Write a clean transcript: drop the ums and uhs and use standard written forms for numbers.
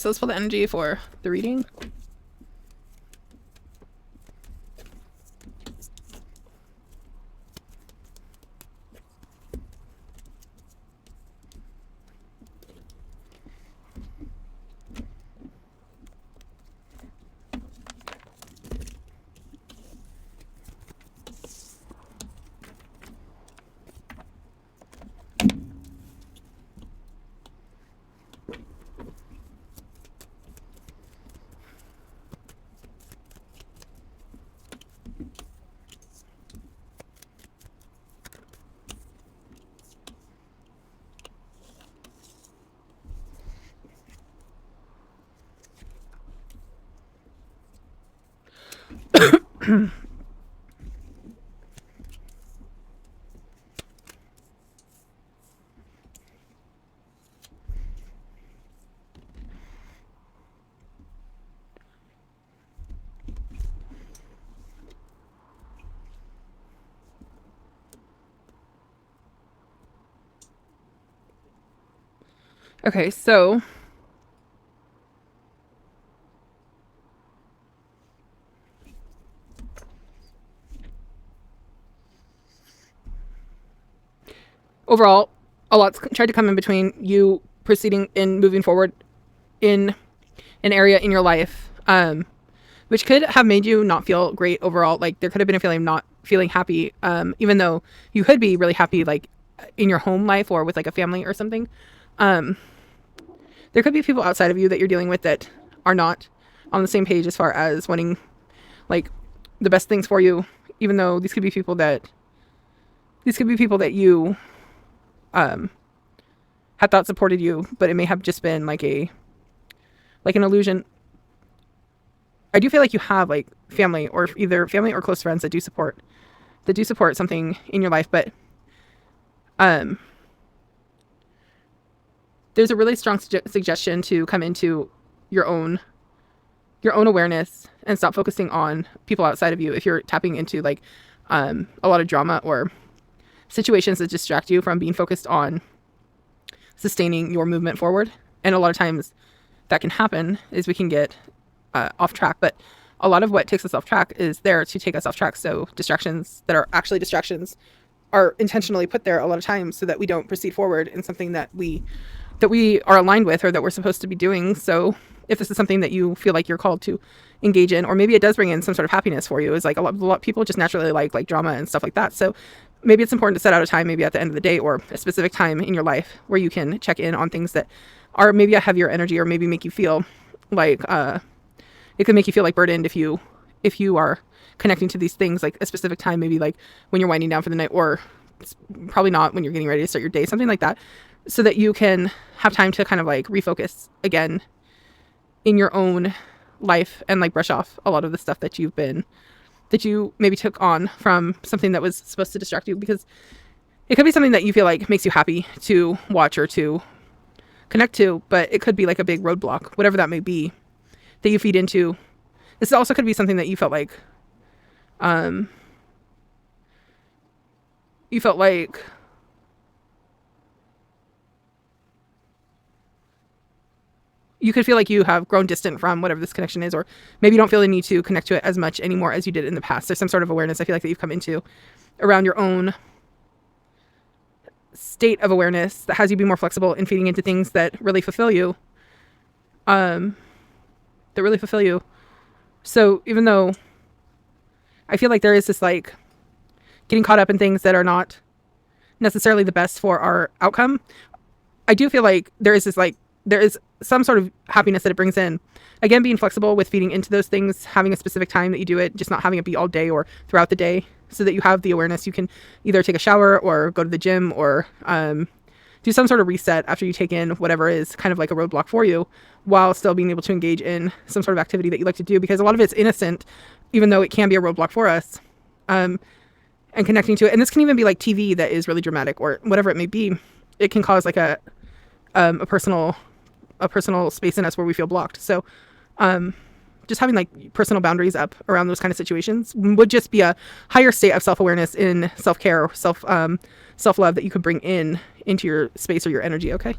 so let's pull the energy for the reading. Okay, so overall, a lot's tried to come in between you proceeding and moving forward in an area in your life, which could have made you not feel great overall. Like there could have been a feeling of not feeling happy, even though you could be really happy, like in your home life or with like a family or something. There could be people outside of you that you're dealing with that are not on the same page as far as wanting like the best things for you, even though these could be people that you had thought supported you, but it may have just been like an illusion. I do feel like you have like family or either family or close friends that do support something in your life, but there's a really strong suggestion to come into your own awareness and stop focusing on people outside of you if you're tapping into like a lot of drama or situations that distract you from being focused on sustaining your movement forward. And a lot of times that can happen is we can get off track, but a lot of what takes us off track is there to take us off track. So distractions that are actually distractions are intentionally put there a lot of times so that we don't proceed forward in something that we are aligned with or that we're supposed to be doing. So if this is something that you feel like you're called to engage in, or maybe it does bring in some sort of happiness for you, is like a lot of people just naturally like drama and stuff like that. So maybe it's important to set out a time, maybe at the end of the day or a specific time in your life where you can check in on things that are maybe a heavier energy or maybe make you feel like, it could make you feel like burdened if you are connecting to these things, like a specific time, maybe like when you're winding down for the night, or probably not when you're getting ready to start your day, something like that, so that you can have time to kind of like refocus again in your own life and like brush off a lot of the stuff that you maybe took on from something that was supposed to distract you, because it could be something that you feel like makes you happy to watch or to connect to, but it could be like a big roadblock, whatever that may be, that you feed into. This also could be something that you felt like you could feel like you have grown distant from whatever this connection is, or maybe you don't feel the need to connect to it as much anymore as you did in the past. There's some sort of awareness I feel like that you've come into around your own state of awareness that has you be more flexible in feeding into things that really fulfill you. So even though I feel like there is this like getting caught up in things that are not necessarily the best for our outcome, I do feel like there is some sort of happiness that it brings in. Again, being flexible with feeding into those things, having a specific time that you do it, just not having it be all day or throughout the day, so that you have the awareness. You can either take a shower or go to the gym or do some sort of reset after you take in whatever is kind of like a roadblock for you, while still being able to engage in some sort of activity that you like to do, because a lot of it's innocent, even though it can be a roadblock for us, and connecting to it. And this can even be like TV that is really dramatic or whatever it may be. It can cause like a personal space in us where we feel blocked. So just having like personal boundaries up around those kind of situations would just be a higher state of self-awareness in self-care, self-love that you could bring into your space or your energy. Okay.